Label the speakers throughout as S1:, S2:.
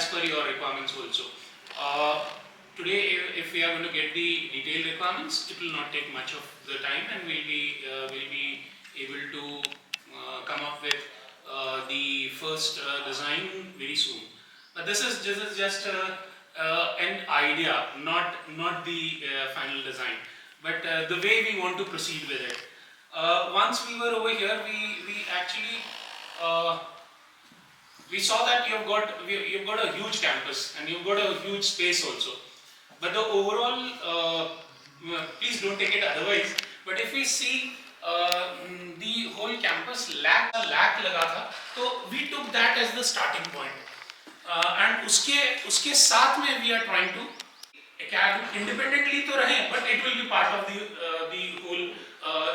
S1: as per your requirements also. Uh, Today, if we are going to get the detailed requirements, it will not take much of the time, and we'll be able to come up with the first design very soon. But this is just an idea, not the final design, but the way we want to proceed with it. Once we were over here, we actually we saw that you've got a huge campus and you've got a huge space also. But the overall, please don't take it otherwise. But if we see the whole campus lakh लगा था, तो we took that as the starting point. And उसके साथ में we are trying to independently तो रहे, but it will be part of the whole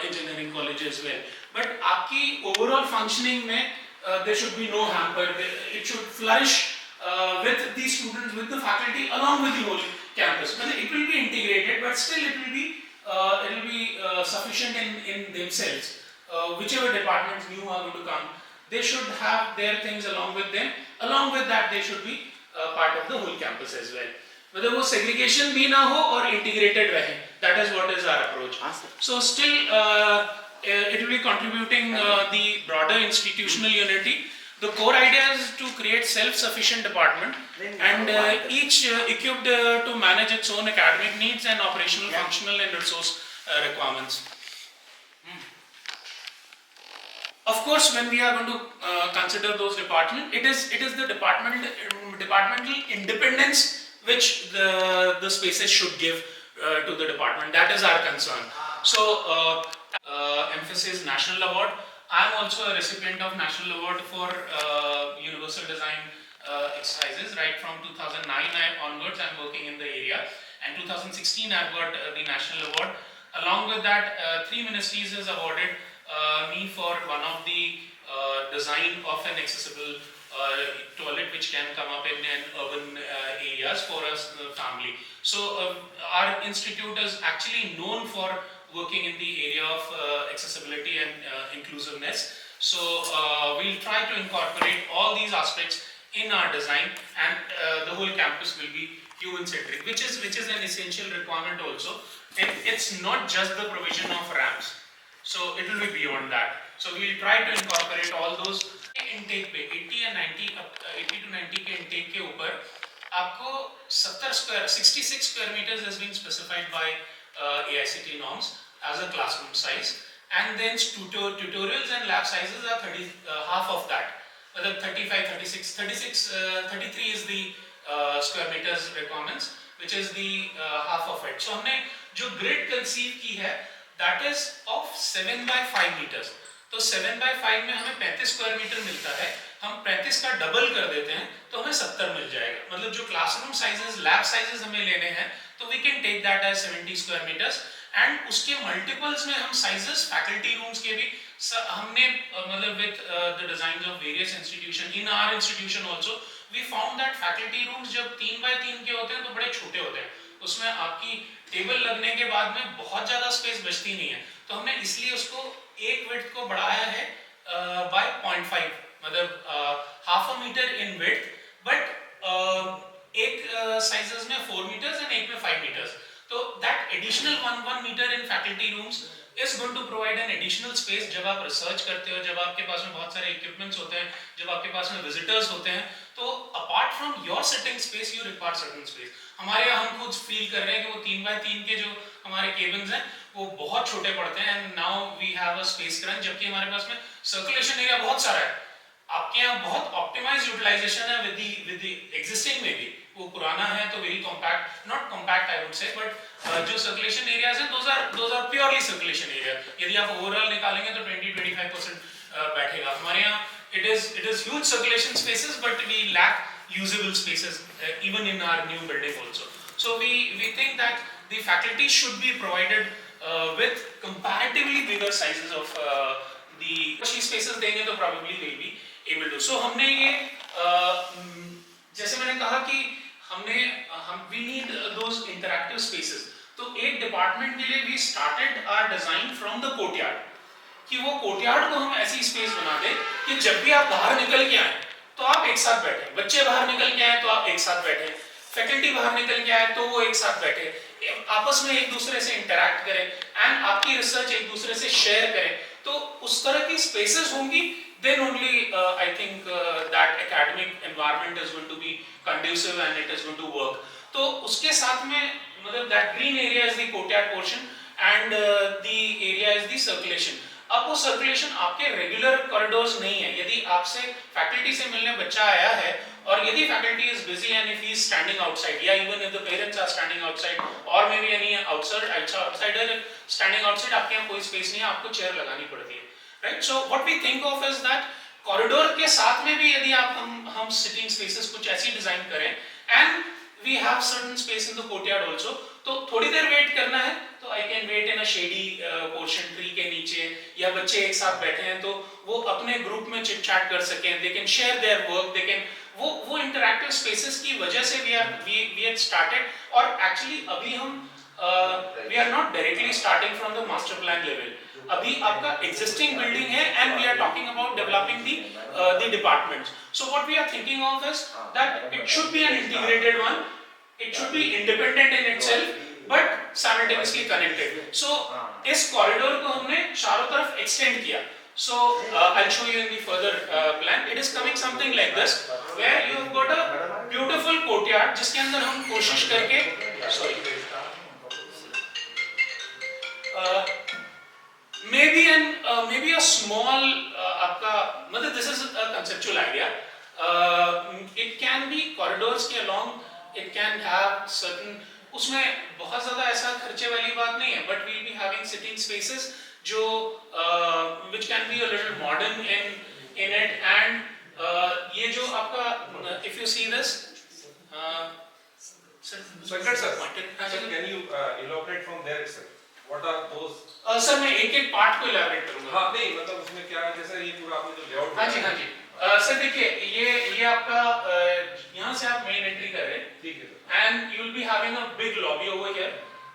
S1: engineering college as well. But आपकी overall functioning में there should be no hamper. It should flourish with the students, with the faculty, along with the whole campus. It will be integrated, but still it will be sufficient in themselves. Whichever departments new are going to come, they should have their things along with them. Along with that, they should be part of the whole campus as well. Whether वो segregation भी ना हो और integrated रहे, that is what is our approach. So still it will be contributing the broader institutional unity. The core idea is to create self-sufficient department and each equipped to manage its own academic needs and operational, functional and resource requirements. Of course, when we are going to consider those departments, it is the departmental independence which the spaces should give to the department. That is our concern. So, emphasis National Award. I am also a recipient of National Award for Universal Design exercises. Right from 2009 onwards, I am working in the area, and 2016 I have got the National Award. Along with that, 3 ministries has awarded me for one of the design of an accessible toilet which can come up in urban areas for us, the family. So our institute is actually known for working in the area of accessibility and inclusiveness. So we'll try to incorporate all these aspects in our design, and the whole campus will be human-centric, which is an essential requirement also. And it's not just the provision of ramps. So it will be beyond that. So we'll try to incorporate all those intake पे 80 and 90 80 to 90 के intake के ऊपर आपको 66 square meters has been specified by AICTE norms as a classroom size, and then tutorials and lab sizes are half of that. Whether 35, 36, 33 is the square meters requirements, which is the half of it. So हमने जो grid conceive की है, that is of 7 by 5 meters. तो 7 by 5 में हमें 35 square metre मिलता है, हम 35 का डबल कर देते हैं तो हमें 70 मिल जाएगा. मतलब जो क्लासरूम साइजेस, लैब साइजेस हमें लेने हैं, तो we can take that as 70 square meters, and उसके मल्टीपल्स में हम साइजेस फैकल्टी रूम्स के भी हमने मतलब with the designs of various institution, in our institution also we found that faculty rooms जब 3 by 3 के होते हैं तो बड़े छोटे होते हैं, उसमें आपकी टेबल लगने के बाद में बहुत ज़्यादा स्पेस बचती नहीं है. तो हमने इसलिए उसको एक विड्थ को बढ़ाया है बाय 0.5, मतलब half a meter in width, but एक साइजेस में 4 meters and एक में 5 meters. तो that additional 1 meter in faculty rooms is going to provide an additional space. जब आप रिसर्च करते हो, जब आपके पास में बहुत सारे इक्विपमेंट्स होते हैं, जब आपके पास में विजिटर्स होते हैं, तो apart from your sitting space you require certain space. हमारे यहाँ हम खुद फील कर रहे हैं कि वो 3 by 3 के जो हमारे केबिन्स हैं वो बहुत छोटे पड़ते हैं, and now we have a space crunch, जबकि हमारे पास में सर्कुलेशन एरिया बहुत सारा है. आपके यहाँ बहुत ऑप्टिमाइज्ड यूटिलाइजेशन है विद द एग्जिस्टिंग में भी. वो पुराना है तो very compact, not compact I would say, but जो सर्कुलेशन एरियाज हैं those are purely circulation area. यदि आप ओवरऑल निकालेंगे तो 20-25% बैठेगा. हमारे यहाँ it is huge circulation spaces, but we lack usable spaces even in our new building also. So we think that the faculty should be provided with comparatively bigger sizes of the spaces देंगे तो probably they'll be able to. So हमने ये जैसे मैंने कहा कि we need those interactive spaces. तो एक डिपार्टमेंट के लिए we started our design from the courtyard, कि वो कोर्टयार्ड को हम ऐसी स्पेस बना दें कि जब भी आप बाहर निकल के आए तो आप एक साथ बैठे, बच्चे बाहर निकल के आए तो आप एक साथ बैठे, फैकल्टी बाहर निकल के आए तो वो एक साथ बैठे, आपस में एक दूसरे से इंटरैक्ट करें एंड आपकी रिसर्च एक दूसरे से शेयर करें, तो उस तरह की स्पेसेस होंगी, then only I think that academic environment is going to be conducive and it is going to work. तो उसके साथ में मतलब that green area is the courtyard portion and the area is the circulation. अब वो circulation आपके regular corridors नहीं है, यदि आपसे फैकल्टी से मिलने बच्चा आया है और यदि faculty is busy and if he is standing outside या even if the parents are standing outside और may be any outsider standing outside, आपके यहाँ कोई स्पेस नहीं है, आपको चेयर लगानी पड़ती है, right? So what we think of is that corridor के साथ में भी यदि आप हम सिटिंग स्पेसेस कुछ ऐसी डिजाइन करें and we have certain space in the courtyard also, तो थोड़ी देर वेट करना है तो I can wait in a shady portion tree के नीचे, या बच्चे एक साथ बैठे हैं तो वो अपने ग्रुप में चिट चैट कर सकें, they can share their work, they can वो इंटरैक्टिव स्पेसेस की वजह से वी हैव स्टार्टेड, और एक्चुअली अभी हम we are not directly starting from the master plan level, अभी आपका एग्जिस्टिंग बिल्डिंग है and we are talking about developing the departments. So what we are thinking of is that it should be an integrated one, it should be independent in itself but simultaneously connected. So इस corridor को हमने चारों तरफ extend किया. So I'll show you in the further plan. It is coming something like this where you have got a beautiful courtyard जिसके अंदर हम कोशिश करके maybe a small आपका मतलब this is a conceptual idea. It can be corridors के along, it can have certain, उसमें बहुत ज़्यादा ऐसा खर्चे वाली बात नहीं है, but we'll be having sitting spaces जो which can be a little modern in it, and ये जो आपका if you see this
S2: Venkat sir, can you elaborate from there itself? What are those?
S1: Sir मैं एक part को elaborate करूँगा.
S2: हाँ नहीं मतलब उसमें क्या है, जैसे ये पूरा आपने जो लेआउट,
S1: हाँ जी सर देखिए ये आपका यहाँ से आप मेन एंट्री कर रहे हैं,
S2: ठीक है,
S1: and you will be having a big lobby over here,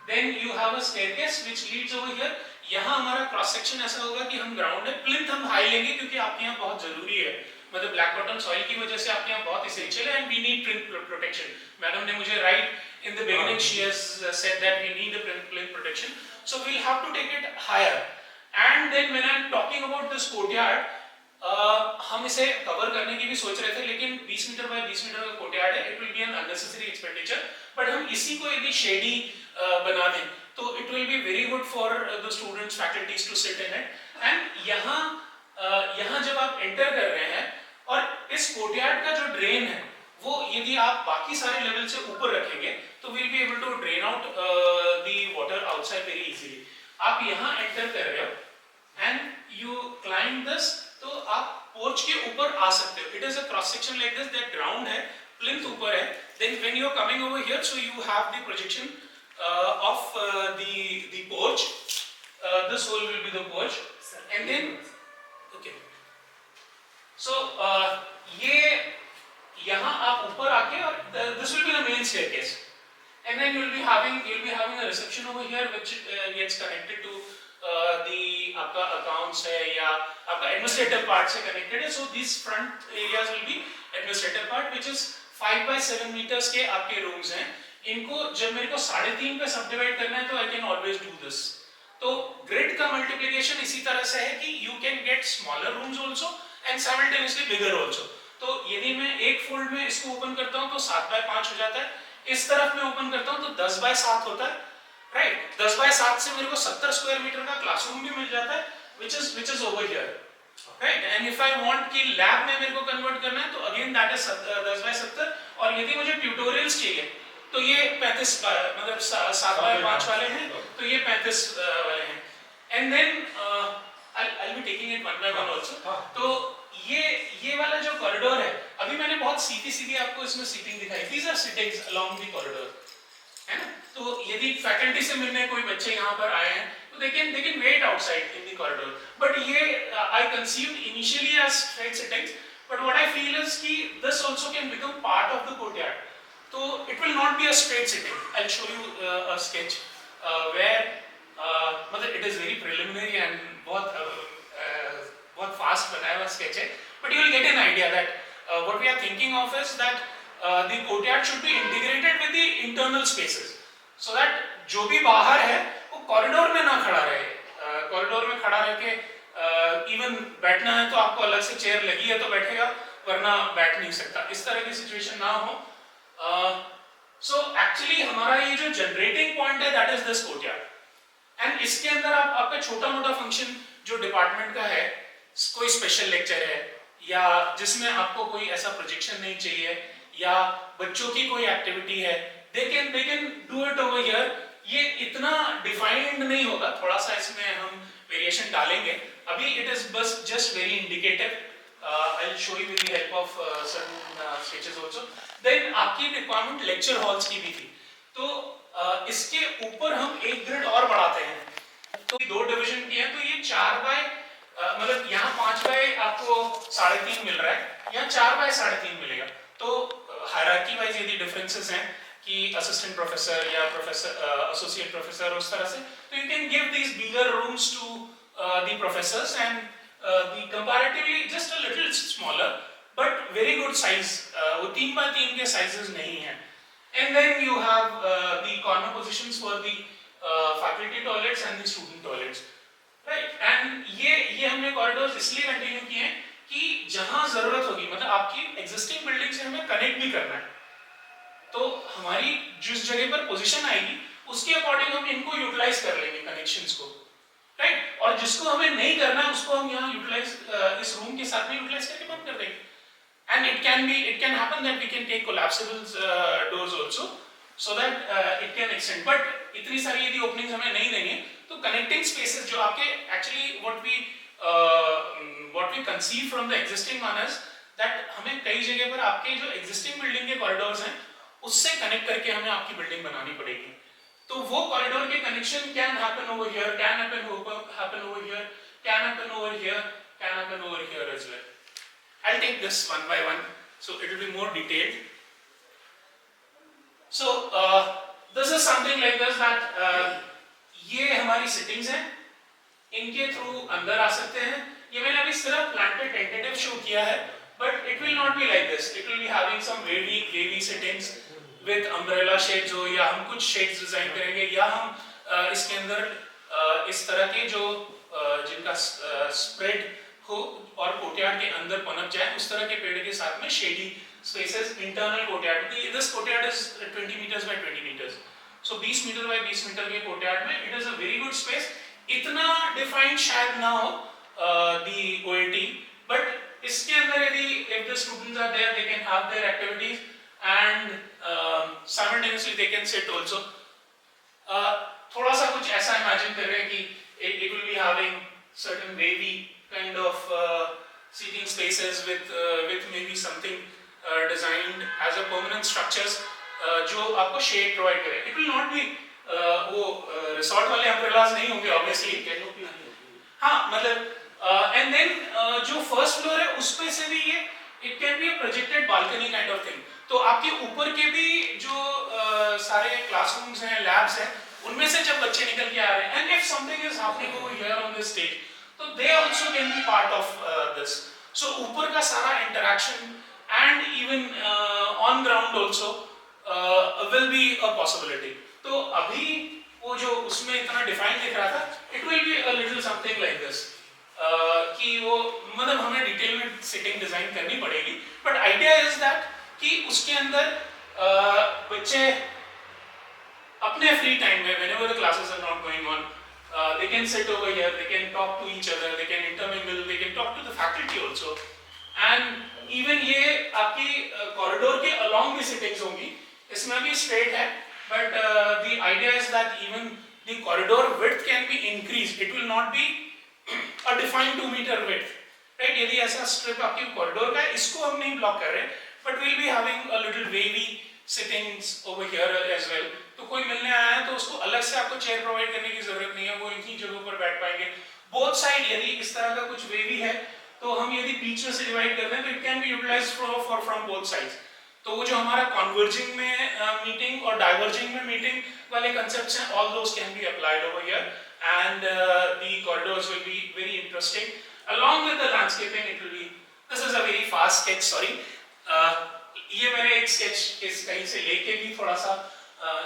S1: then you have a staircase which leads over here. यहाँ हमारा क्रॉस सेक्शन ऐसा होगा कि हम ग्राउंड है, प्लिंथ हम हाई लेंगे क्योंकि आपके यहाँ बहुत जरूरी है, मतलब ब्लैक बॉटम सॉइल की वजह से आपके यहाँ बहुत इसेंशियल है and we need plinth protection. Madam ने मुझे right in the beginning she has said that we need a plinth protection, so we'll have to take it higher. And then when I'm talking about this courtyard, हम इसे cover करने की भी सोच रहे थे, लेकिन 20 मीटर बाय 20 मीटर का कोर्टयार्ड है, it will be an unnecessary expenditure, but हम इसी को यदि शेडी बना दें तो it will be very good for the students faculties to sit in it. And यहाँ जब आप एंटर कर रहे हैं और इस कोर्टयार्ड का जो ड्रेन है वो यदि आप बाकी सारे लेवल से ऊपर रखेंगे तो will be able to drain out the water outside very easily. आप यहाँ एंटर कर रहे हो एंड यू क्लाइंब दिस, तो आप पोर्च के ऊपर आ सकते हो. It is a cross section like this, that ground है, प्लिंथ ऊपर है, then when you are coming over here so you have the projection of the porch, this whole will be the porch and then okay. So ये यहाँ आप ऊपर आके और this will be the main staircase and then you'll be having a reception over here which gets connected to the आपका accounts है या आपका administrative part से connected है. So these front areas will be administrative part which is 5 by 7 meters के आपके rooms हैं. इनको जब मेरे को 3.5 पे subdivide करना है तो I can always do this. तो grid का multiplication इसी तरह से है कि you can get smaller rooms also and simultaneously bigger also. तो यदि मैं एक fold में इसको open करता हूँ तो 7 by 5 हो जाता है, इस तरफ में ओपन करता हूं तो 10 बाय 7 होता है, राइट? 10 बाय 7 से मेरे को 70 स्क्वायर मीटर का क्लासरूम भी मिल जाता है which is over here, right? And if I want कि लैब में मेरे को कन्वर्ट करना है तो अगेन दैट इज 10 बाय 70, और यदि मुझे ट्यूटोरियल्स चाहिए तो ये 35 मतलब 7 बाय 5 वाले हैं, तो ये 35 वाले हैं. And then I'll be taking it one by one also. तो ये वाला जो कॉरिडोर है, अभी मैंने बहुत सीधी आपको इसमें सीटिंग दिखाई. These are sittings along the corridor, है ना? तो यदि फैकल्टी से मिलने कोई बच्चे यहाँ पर आए हैं तो they can wait outside in the corridor. But ये I conceived initially as straight sittings, but what I feel is कि this also can become part of the courtyard. So it will not be a straight sitting. I'll show you a sketch where मतलब it is very preliminary and बहुत fast बनाया हुआ sketch है, but you will get an idea that what we are thinking of is that the courtyard should be integrated with the internal spaces, so that जो भी बाहर है वो corridor में ना खड़ा रहे. कॉरिडोर में खड़ा रह के इवन बैठना है तो आपको अलग से चेयर लगी है तो बैठेगा, वरना बैठ नहीं सकता. इस तरह की सिचुएशन ना हो. सो एक्चुअली हमारा ये जो जनरेटिंग पॉइंट है that is this courtyard, and इसके अंदर आपका छोटा मोटा फंक्शन जो डिपार्टमेंट का है, कोई स्पेशल लेक्चर है या जिसमें आपको कोई ऐसा प्रोजेक्शन नहीं चाहिए या बच्चों की कोई एक्टिविटी है, they can do it over here. ये इतना डिफाइंड नहीं होगा, थोड़ा सा इसमें हम वेरिएशन डालेंगे. अभी इट इज बस just very indicative. I will show you with the help of certain sketches also. Then आपकी रिक्वायरमेंट लेक्चर हॉल्स की भी थी, तो इसके ऊपर हम एक ग्रिड और बढ़ाते हैं. तो 2 डिवीजन किए हैं, तो ये 4 बाय मतलब यहाँ 5 बाय आपको 3.5 मिल रहा है, यहाँ 4 बाय 3.5 मिलेगा. तो हायरार्की वाइज यदि डिफरेंसेस हैं कि असिस्टेंट प्रोफेसर या प्रोफेसर एसोसिएट प्रोफेसर उस तरह से, तो you can give these bigger rooms to the professors and the comparatively just a little smaller but very good size. वो 3 बाय 3 के साइजेस नहीं हैं. And then you have the corner positions for the faculty toilets and the student toilets, right? And ये हमने corridors इसलिए continue किए हैं कि जहां जरूरत होगी, मतलब आपकी existing building से हमें कनेक्ट भी करना है, तो हमारी जिस जगह पर पोजीशन आएगी उसके अकॉर्डिंग हम इनको यूटिलाइज कर लेंगे कनेक्शंस को, राइट? और जिसको हमें नहीं करना है उसको हम यहाँ यूटिलाइज इस रूम के साथ में यूटिलाइज करके बंद कर देंगे. And it can happen that we can take collapsible doors also, so that it can extend. But इतनी सारी यदि openings हमें नहीं देंगे, तो connecting spaces जो आपके actually what we conceive from the existing one is that हमें कई जगह पर आपके जो existing building के corridors हैं, उससे connect करके हमें आपकी building बनानी पड़ेगी. तो वो corridor के connection can happen over here, can happen over here, can happen over here, can happen over here as well. I'll take this one by one, so it will be more detailed. So this is something like this that ये हमारी settings हैं, इनके through अंदर आ सकते हैं. ये मैंने अभी सिर्फ planted tentative show किया है, but it will not be like this. It will be having some wavy settings with umbrella shades हो, या हम कुछ shades design करेंगे, या हम इसके अंदर इस तरह के जो जिनका spread हो और कोर्टयार्ड के अंदर पनप जाए उस तरह के पेड़ के साथ में shady spaces internal courtyard. This courtyard is 20 meters by 20 meters, so 20 meter by 20 meter के कोर्टयार्ड में it is a very good space. इतना डिफाइंड शायद ना हो दी OAT, बट इसके अंदर यदि if the students are there they can have their activities and simultaneously they can sit also. थोड़ा सा कुछ ऐसा इमेजिन कर रहे हैं कि it will be having certain wavy kind of seating spaces with maybe something designed as a permanent structures जो आपको shade provide करे. It will not be वो resort वाले umbrellas नहीं होंगे obviously, हाँ मतलब and then जो first floor है उस पे से भी ये it can be a projected balcony kind of thing. तो आपके ऊपर के भी जो सारे classrooms हैं, labs हैं, उनमें से जब बच्चे निकल के आ रहे हैं and if something is happening over here on this stage, so they also can be part of this. So ऊपर का सारा interaction and even on ground also will be a possibility. तो अभी वो जो उसमें इतना define दिख रहा था, it will be a little something like this. कि वो मतलब हमें डिटेल में सिटिंग डिजाइन करनी पड़ेगी, but idea is that कि उसके अंदर बच्चे अपने फ्री टाइम में whenever the classes are not going on, they can sit over here, they can talk to each other, they can intermingle, they can talk to the faculty also, and even ये आपकी corridor के along भी sittings होंगी. इसमें भी straight है, but the idea is that even the corridor width can be increased. It will not be a defined 2 meter width, right? यदि ऐसा strip आपकी corridor का है, इसको हम नहीं block कर रहे, but we'll be having a little wavy sittings over here as well. तो कोई मिलने आया है तो उसको अलग से आपको चेयर प्रोवाइड करने की जरूरत नहीं है, वो इन्हीं जगहों पर बैठ पाएंगे. बोथ साइड यदि इस तरह का कुछ वेवी है तो हम यदि बीच में से डिवाइड कर दें तो it can be utilized from both sides. तो वो जो हमारा कन्वर्जिंग में मीटिंग और डाइवर्जिंग में मीटिंग वाले कंसेप्ट्स हैं, all those can be applied over here and the corridors will be very interesting. Along with the landscaping, it will be. This is a very fast sketch, sorry. ये मैंने एक sketch इस कहीं से लेके भी थोड़ा सा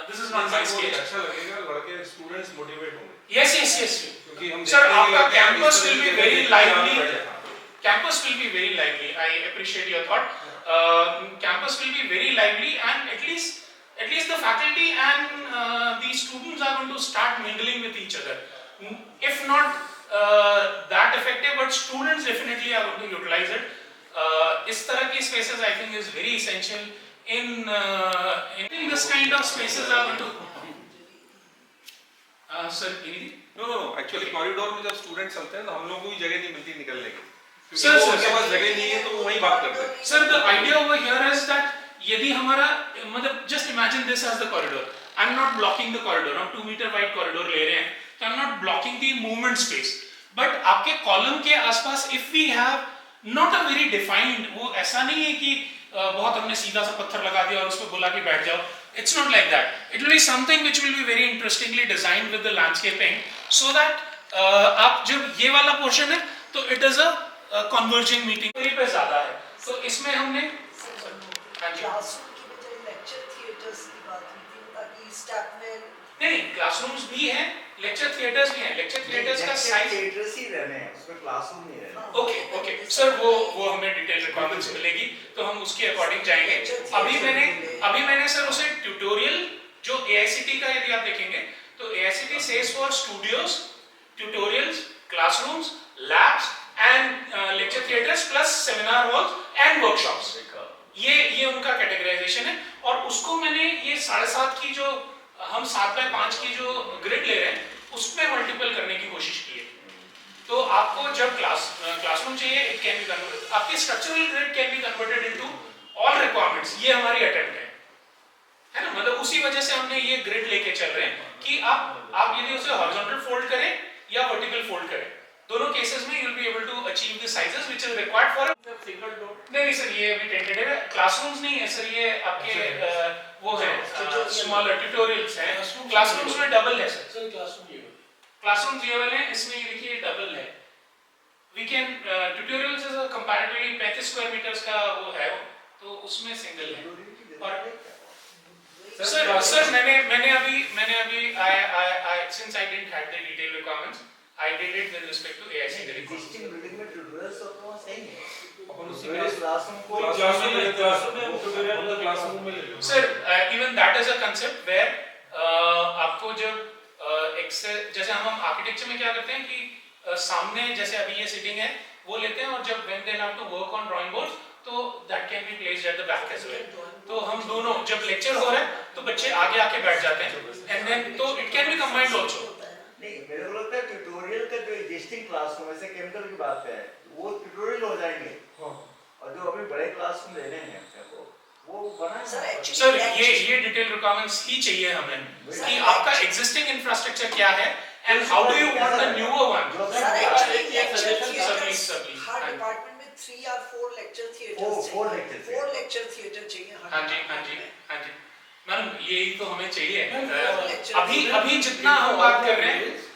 S1: this is not my sketch.
S2: अच्छा लगेगा, लड़के स्टूडेंट्स मोटिवेट होंगे.
S1: Yes, yes, yes.
S2: क्योंकि हम
S1: Sir,
S2: देखते हैं
S1: आपका
S2: कि
S1: campus
S2: इस
S1: will be
S2: तरीके के
S1: very
S2: एग्जाम
S1: lively.
S2: बढ़ जाता है.
S1: Campus will be very lively. I appreciate your thought. Campus will be very lively, and at least the faculty and the students are going to start mingling with each other. If not that effective, but students definitely are going to utilize it. इस तरह की spaces I think is very essential in this kind of spaces are going to. Sir, anything?
S2: No actually corridor में जब student चलते हैं तो हम लोगों को भी जगह नहीं मिलती निकलने की, क्योंकि
S1: Sir,
S2: वो
S1: sir,
S2: उनके
S1: sir.
S2: पास जगह नहीं है तो वो वहीं बात करते हैं.
S1: Sir, the idea over here is that यदि हमारा मतलब just imagine this as the corridor. I'm not blocking the corridor. हम 2 meter wide corridor ले रहे हैं, तो I'm not blocking the movement space. But आपके column के आसपास if we have not a very defined, वो ऐसा नहीं है कि बहुत हमने सीधा सा पत्थर लगा दिया और उस पर बोला कि बैठ जाओ. It's not like that. It will be something which will be very interestingly designed with the landscaping, so that आप जब ये वाला portion है तो it is a converging meeting. पे ज़्यादा है, तो इसमें हमने
S3: क्लासरूम की बजाय लेक्चर थिएटर्स की बात हुई थी, ताकि स्टाफ में
S1: नहीं क्लासरूम्स भी हैं, लेक्चर थिएटर्स भी हैं. लेक्चर थिएटर्स का साइज
S4: थिएटर्स ही रहने हैं, उसमें क्लासरूम नहीं रहना.
S1: ओके सर, वो हमें डिटेल रिक्वायरमेंट्स मिलेगी तो हम उसके अकॉर्डिंग जाएंगे. अभी मैंने सर उसे ट्यूटोरियल जो AICT का यदि आप देखेंगे तो AICT says for studios, tutorials, classrooms, labs and lecture theatres plus seminar halls and workshops. ये उनका कैटेगराइजेशन है. और उसको मैंने ये 7.5 की जो हम 7x5 की जो ग्रिड ले रहे हैं उसमें मल्टीपल करने की कोशिश की है. तो आपको जब क्लासरूम चाहिए, इट कैन बी कन्वर्टेड, आपकी structural grid can be converted into all requirements. ये हमारी अटेम्प्ट है ना. मतलब उसी वजह से हमने ये ग्रिड लेके चल रहे हैं कि आप यदि उसे हॉरिजॉन्टल फोल्ड करें या वर्टिकल फोल्ड करें, दोनों केसेस में you will be able to achieve the sizes which is required for a single door. नहीं सर, ये अभी टेंटेटिव है. क्लासरूम्स नहीं है सर, ये आपके वो है स्मॉलर ट्यूटोरियल्स हैं. क्लासरूम्स में डबल है सर. क्लासरूम्स ये वाले हैं, इसमें ये देखिए डबल है. We can tutorials is a comparatively 35 square meters का वो है, तो उसमें सिंगल है. और सर मैंने अभी I since I didn't have the detailed requirements, I did it with respect to AICT requirements.
S4: Existing building में ट्यूटोरियल्स तो वहाँ सही है.
S2: अपन उसी
S4: क्लासरूम को
S2: क्लासरूम में ले लो.
S1: Sir, even that is a concept where आपको जब जैसे हम आर्किटेक्चर में क्या करते हैं कि सामने जैसे अभी ये सिटिंग है वो लेते हैं, और जब when they have to work on drawing boards तो that can be placed at the back as well. तो हम दोनों जब लेक्चर हो रहा है तो बच्चे आगे आके बैठ जाते हैं, and then तो it can be combined also.
S4: नहीं, मेरे को लगता है ट्यूटोरियल का जो एग्जिस्टिंग क्लासरूम है, जैसे केमिकल की बात है, वो ट्यूटोरियल हो जाएंगे. और जो अभी बड़े क्लासरूम ले रहे हैं वो बना है.
S1: सर ये डिटेल रिक्वायरमेंट्स ही चाहिए हमें कि आपका एग्जिस्टिंग इंफ्रास्ट्रक्चर क्या है and how do you want the newer one.
S3: Sir actually lecture
S1: Sir, please.
S3: Her department में 3 or 4 लेक्चर थिएटर्स
S4: Four
S3: चाहिए.
S4: lecture
S3: 4 लेक्चर थिएटर चाहिए हर
S1: हाँ जी
S3: department में.
S1: मैडम यही तो हमें चाहिए.
S3: lecture
S1: अभी जितना हम बात कर रहे हैं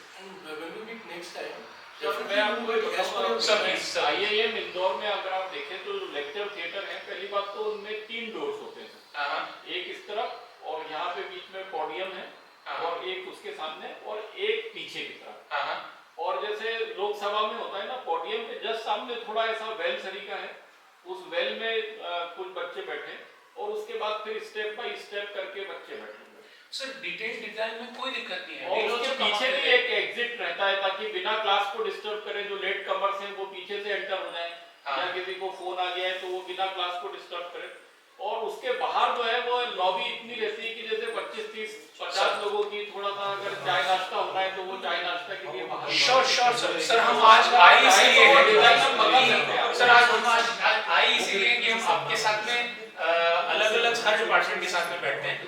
S5: मैं आपको एक बताऊंगा.
S1: Sir please sir.
S5: IIM Indore में अगर आप देखें तो लेक्चर थिएटर है, पहली बात तो उनमें 3 डोर्स होते हैं.
S1: हाँ
S5: एक इस तरफ और यहाँ पे बीच में पोडियम है, और एक उसके सामने और एक पीछे की तरफ.
S1: हाँ
S5: और जैसे लोकसभा में होता है ना, पोडियम के जस्ट सामने थोड़ा ऐसा वेल तरीका है, उस वेल में कुछ बच्चे बैठे और उसके बाद फिर स्टेप बाय स्टेप करके बच्चे बैठे.
S1: सर डिटेल डिजाइन में कोई दिक्कत नहीं है.
S5: और उसके पीछे भी एक एग्जिट रहता है ताकि बिना क्लास को डिस्टर्ब करे जो लेट कमर्स हैं वो पीछे से एंटर हो जाए, या किसी को फोन आ गया है तो वो बिना क्लास को डिस्टर्ब करे. और उसके बाहर जो है वो लॉबी इतनी रहती है कि जैसे 25, 30, 50 लोगों की थोड़ा सा अगर चाय नाश्ता होना है तो वो चाय नाश्ता के लिए बाहर.
S1: श्योर सर हम आज आए इसीलिए हैं सर, आज हम आए इसीलिए कि हम आपके साथ में अलग-अलग हर डिपार्टमेंट के साथ में बैठते हैं.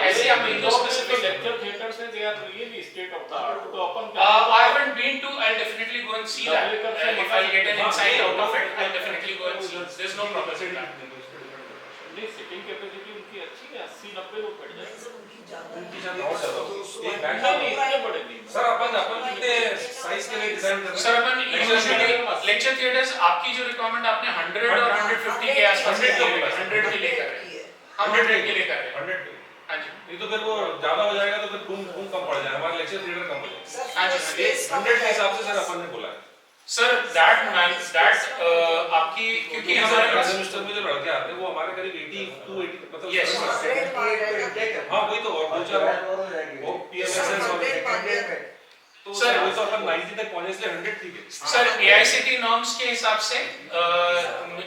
S1: ऐसे हम इंडोर स्पेसिफिक
S5: लेक्चर थिएटर्स हैं, they are really state of the art. तो अपन
S1: I haven't been to. I'll definitely go and see that. If I'll get an insight out of it, I'll definitely go and see. There's no problem in that.
S5: नहीं, sitting capacity उनकी अच्छी सकते हैं, 80-90 लोग बैठ
S3: नहीं
S5: जाएंगे।
S3: सर, उनकी ज़्यादा
S2: उनकी
S3: है।
S2: ज़्यादा और ज़्यादा होगी। एक बैच
S5: नहीं नहीं इतने बड़े नहीं।
S2: सर अपन कितने साइज के लिए डिजाइन कर रहे
S1: सर
S2: हैं?
S1: अपन यूजुअली लेक्चर थिएटर्स आपकी जो रिक्वायरमेंट आपने 100 और 150 के आसपास के लिए 100 के लिए कर रहे हैं, हम 100 के लिए कर रहे हैं।
S2: 100
S1: हाँ जी
S2: नहीं तो फिर वो ज्यादा हो जाएगा तो फिर घूम कम पड़ जाएगा, हमारा लेक्चर थिएटर कम हो जाएगा।
S3: सर,
S1: हाँ जी,
S3: फिर space कम
S2: 100 के हिसाब से
S3: है।
S2: सर अपन ने बोला है।
S1: सर दैट आपकी क्योंकि हमारे
S2: हमारे
S1: पास
S2: सेमेस्टर में जो लड़के आते हैं वो हमारे करीब 80 to 80 मतलब
S1: Yes.
S2: 70%। हाँ वही तो, और दो चार वो PMSS और तो
S1: Sir,
S2: वही तो अपन 90 तक पहुंचे इसलिए 100 ठीक है।
S1: सर AICTE नॉर्म्स के हिसाब से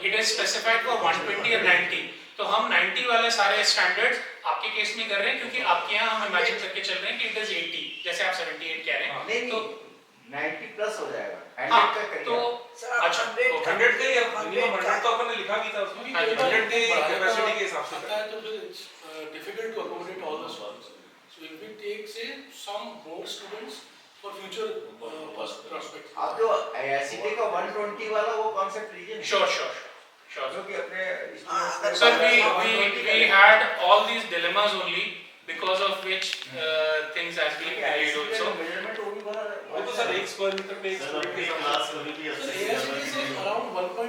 S1: इट इज स्पेसिफाइड फॉर 120 और 90, तो हम 90 वाले सारे स्टैंडर्ड्स आपके केस में कर रहे हैं क्योंकि आपके यहाँ हम इमेजिन करके चल रहे हैं कि इट इज 80, जैसे आप 78 कह रहे हैं।
S4: नहीं
S1: तो
S4: 90 प्लस हो जाएगा, 100
S1: हाँ
S4: का करिए।
S1: तो
S3: सर, आप
S1: अच्छा,
S3: 100
S1: okay.
S2: 100 के ही मिनिमम 100 तो अपन ने लिखा भी था उसमें,
S1: हाँ जी,
S2: 100 के कैपेसिटी के हिसाब से
S6: आता है तो फिर it's difficult to accommodate all the students. So if we take say some more students for future prospects.
S4: आप जो IICT का 120 वाला वो कॉन्सेप्ट लीजिए ना।
S1: श्योर
S4: क्योंकि अपने
S3: हाँ,
S1: Sir, we had all these dilemmas only because of which things has been delayed also.
S4: Measurement वो भी बड़ा
S2: वो तो सर 1 स्क्वायर मीटर पे 1 स्टूडेंट के हिसाब से
S6: So AICTE says around 1.5